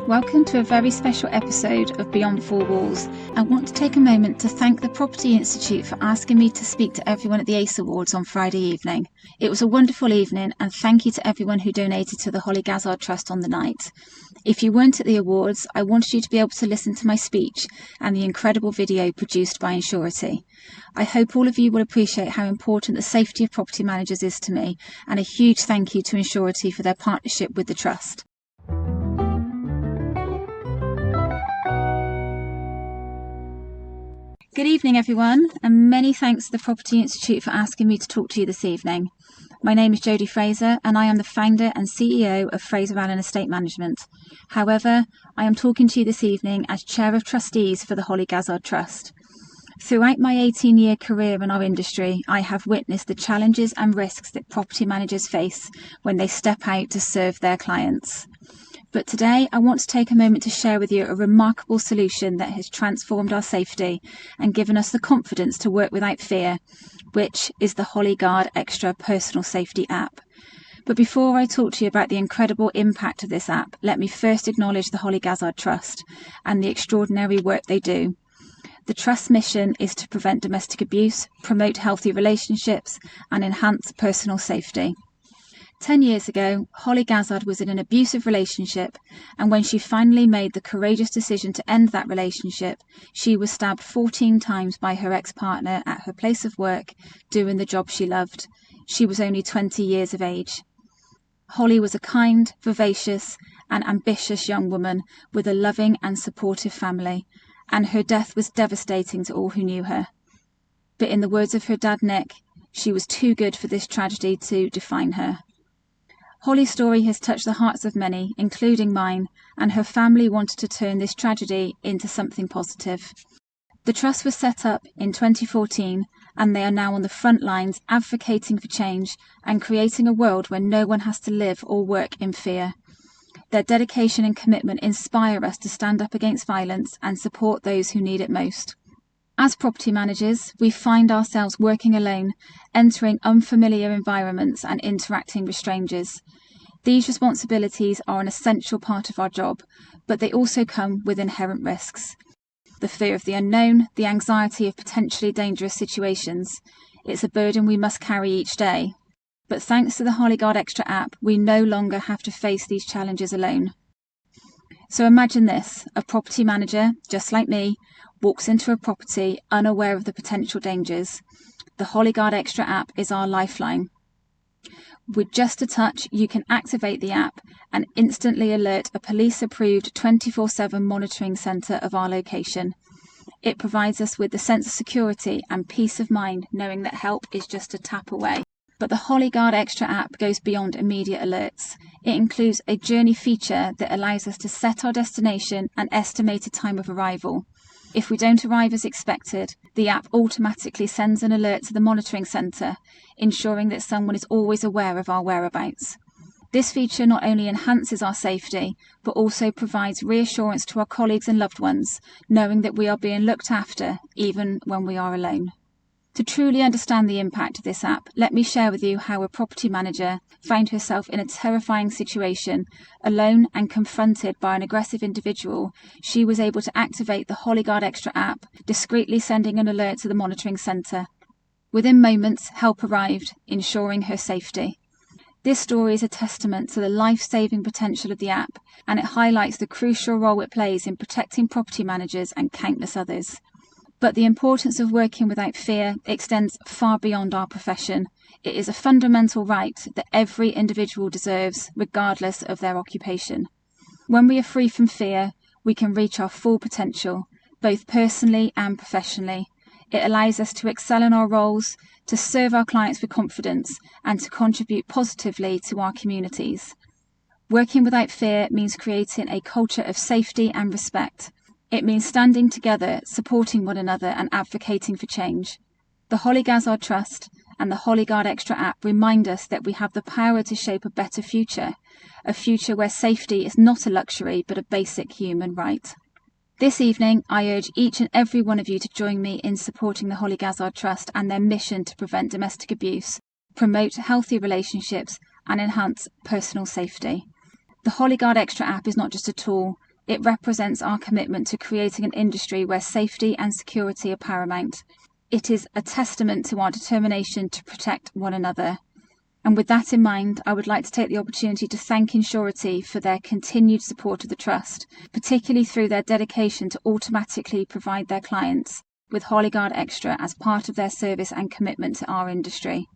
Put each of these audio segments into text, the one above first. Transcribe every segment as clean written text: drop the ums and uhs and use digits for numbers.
Welcome to a very special episode of Beyond Four Walls. I want to take a moment to thank the Property Institute for asking me to speak to everyone at the ACE Awards on Friday evening. It was a wonderful evening, and thank you to everyone who donated to the Hollie Gazzard Trust on the night. If you weren't at the awards, I wanted you to be able to listen to my speech and the incredible video produced by Insurety. I hope all of you will appreciate how important the safety of property managers is to me, and a huge thank you to Insurety for their partnership with the Trust. Good evening, everyone, and many thanks to the Property Institute for asking me to talk to you this evening. My name is Jodie Fraser, and I am the founder and CEO of Fraser Allen Estate Management. However, I am talking to you this evening as Chair of Trustees for the Hollie Gazzard Trust. Throughout my 18-year career in our industry, I have witnessed the challenges and risks that property managers face when they step out to serve their clients. But today, I want to take a moment to share with you a remarkable solution that has transformed our safety and given us the confidence to work without fear, which is the Hollie Guard Extra Personal Safety app. But before I talk to you about the incredible impact of this app, let me first acknowledge the Hollie Gazzard Trust and the extraordinary work they do. The Trust's mission is to prevent domestic abuse, promote healthy relationships, and enhance personal safety. 10 years ago, Hollie Gazzard was in an abusive relationship, and when she finally made the courageous decision to end that relationship, she was stabbed 14 times by her ex-partner at her place of work, doing the job she loved. She was only 20 years of age. Hollie was a kind, vivacious, and ambitious young woman with a loving and supportive family, and her death was devastating to all who knew her. But in the words of her dad, Nick, she was too good for this tragedy to define her. Hollie's story has touched the hearts of many, including mine, and her family wanted to turn this tragedy into something positive. The Trust was set up in 2014, and they are now on the front lines advocating for change and creating a world where no one has to live or work in fear. Their dedication and commitment inspire us to stand up against violence and support those who need it most. As property managers, we find ourselves working alone, entering unfamiliar environments and interacting with strangers. These responsibilities are an essential part of our job, but they also come with inherent risks. The fear of the unknown, the anxiety of potentially dangerous situations. It's a burden we must carry each day. But thanks to the Hollie Guard Extra app, we no longer have to face these challenges alone. So imagine this, a property manager, just like me, walks into a property unaware of the potential dangers. The Hollie Guard Extra app is our lifeline. With just a touch, you can activate the app and instantly alert a police-approved 24/7 monitoring centre of our location. It provides us with the sense of security and peace of mind knowing that help is just a tap away. But the Hollie Guard Extra app goes beyond immediate alerts. It includes a journey feature that allows us to set our destination and estimated time of arrival. If we don't arrive as expected, the app automatically sends an alert to the monitoring centre, ensuring that someone is always aware of our whereabouts. This feature not only enhances our safety, but also provides reassurance to our colleagues and loved ones, knowing that we are being looked after even when we are alone. To truly understand the impact of this app, let me share with you how a property manager found herself in a terrifying situation, alone and confronted by an aggressive individual. She was able to activate the Hollie Guard Extra app, discreetly sending an alert to the monitoring centre. Within moments, help arrived, ensuring her safety. This story is a testament to the life-saving potential of the app, and it highlights the crucial role it plays in protecting property managers and countless others. But the importance of working without fear extends far beyond our profession. It is a fundamental right that every individual deserves, regardless of their occupation. When we are free from fear, we can reach our full potential, both personally and professionally. It allows us to excel in our roles, to serve our clients with confidence, and to contribute positively to our communities. Working without fear means creating a culture of safety and respect. It means standing together, supporting one another and advocating for change. The Hollie Gazzard Trust and the Hollie Guard Extra app remind us that we have the power to shape a better future, a future where safety is not a luxury but a basic human right. This evening, I urge each and every one of you to join me in supporting the Hollie Gazzard Trust and their mission to prevent domestic abuse, promote healthy relationships and enhance personal safety. The Hollie Guard Extra app is not just a tool, It represents our commitment to creating an industry where safety and security are paramount. It is a testament to our determination to protect one another. And with that in mind, I would like to take the opportunity to thank Insurety for their continued support of the Trust, particularly through their dedication to automatically provide their clients with Hollie Gazzard Extra as part of their service and commitment to our industry.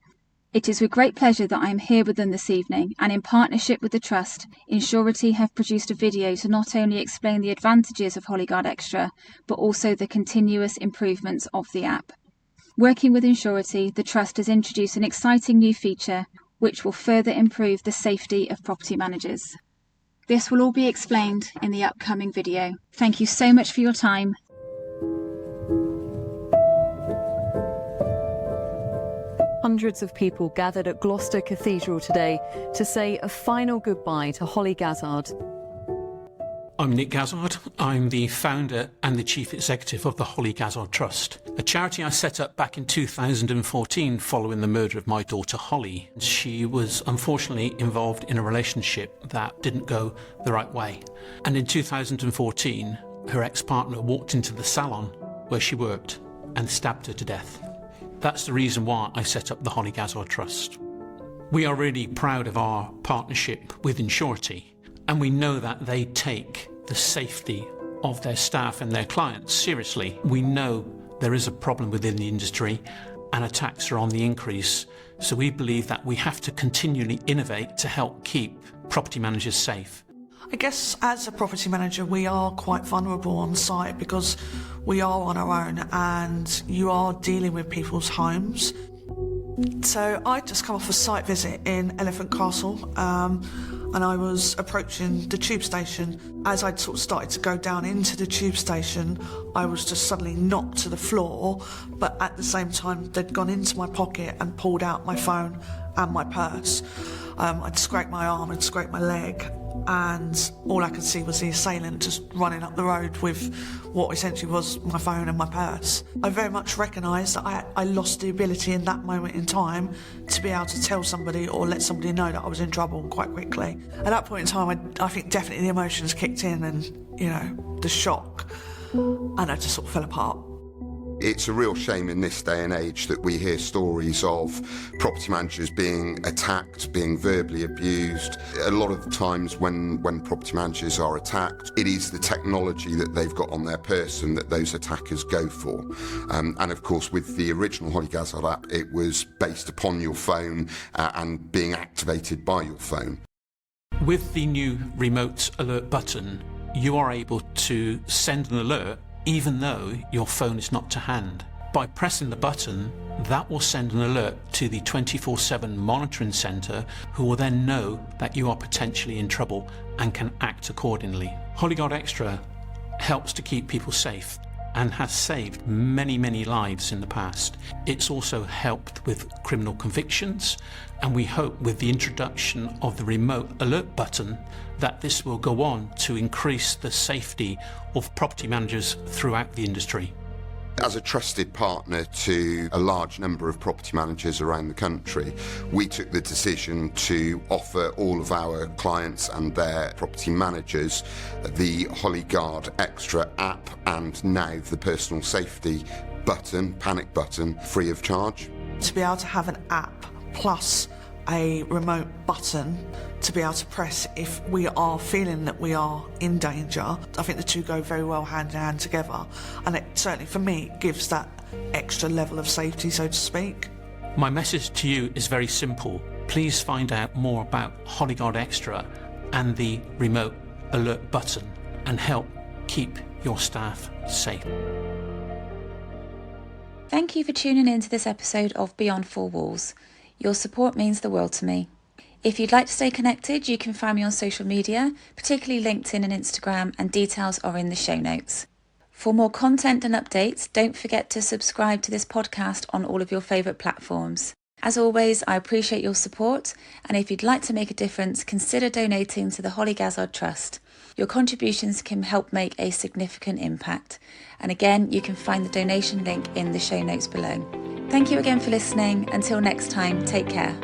It is with great pleasure that I am here with them this evening, and in partnership with the Trust, Insurety have produced a video to not only explain the advantages of Hollie Gazzard Extra, but also the continuous improvements of the app. Working with Insurety, the Trust has introduced an exciting new feature which will further improve the safety of property managers. This will all be explained in the upcoming video. Thank you so much for your time. Hundreds of people gathered at Gloucester Cathedral today to say a final goodbye to Hollie Gazzard. I'm Nick Gazzard. I'm the founder and the chief executive of the Hollie Gazzard Trust, a charity I set up back in 2014 following the murder of my daughter Hollie. She was unfortunately involved in a relationship that didn't go the right way. And in 2014, her ex-partner walked into the salon where she worked and stabbed her to death. That's the reason why I set up the Hollie Gazzard Trust. We are really proud of our partnership with Insurety, and we know that they take the safety of their staff and their clients seriously. We know there is a problem within the industry and attacks are on the increase, so we believe that we have to continually innovate to help keep property managers safe. I guess as a property manager we are quite vulnerable on site because we are on our own and you are dealing with people's homes. So I just come off a site visit in Elephant Castle and I was approaching the tube station. As I'd sort of started to go down into the tube station, I was just suddenly knocked to the floor, but at the same time they'd gone into my pocket and pulled out my phone and my purse. I'd scraped my arm and scraped my leg, and all I could see was the assailant just running up the road with what essentially was my phone and my purse. I very much recognised that I lost the ability in that moment in time to be able to tell somebody or let somebody know that I was in trouble quite quickly. At that point in time, I think definitely the emotions kicked in and, you know, the shock, and I just sort of fell apart. It's a real shame in this day and age that we hear stories of property managers being attacked, being verbally abused. A lot of the times when property managers are attacked, it is the technology that they've got on their person that those attackers go for. And of course, with the original Hollie Gazzard app, it was based upon your phone and being activated by your phone. With the new remote alert button, you are able to send an alert even though your phone is not to hand. By pressing the button, that will send an alert to the 24/7 monitoring centre, who will then know that you are potentially in trouble and can act accordingly. Hollie Gazzard Extra helps to keep people safe and has saved many, many lives in the past. It's also helped with criminal convictions, and we hope with the introduction of the remote alert button that this will go on to increase the safety of property managers throughout the industry. As a trusted partner to a large number of property managers around the country, we took the decision to offer all of our clients and their property managers the Hollie Gazzard Extra app and now the personal safety button, panic button, free of charge. To be able to have an app plus a remote button to be able to press if we are feeling that we are in danger, I think the two go very well hand in hand together, and it certainly for me gives that extra level of safety, so to speak. My message to you is very simple. Please find out more about Hollie Gazzard Extra and the remote alert button and help keep your staff safe. Thank you for tuning in to this episode of Beyond Four Walls. Your support means the world to me. If you'd like to stay connected, you can find me on social media, particularly LinkedIn and Instagram, and details are in the show notes. For more content and updates, don't forget to subscribe to this podcast on all of your favourite platforms. As always, I appreciate your support, and if you'd like to make a difference, consider donating to the Hollie Gazzard Trust. Your contributions can help make a significant impact. And again, you can find the donation link in the show notes below. Thank you again for listening. Until next time, take care.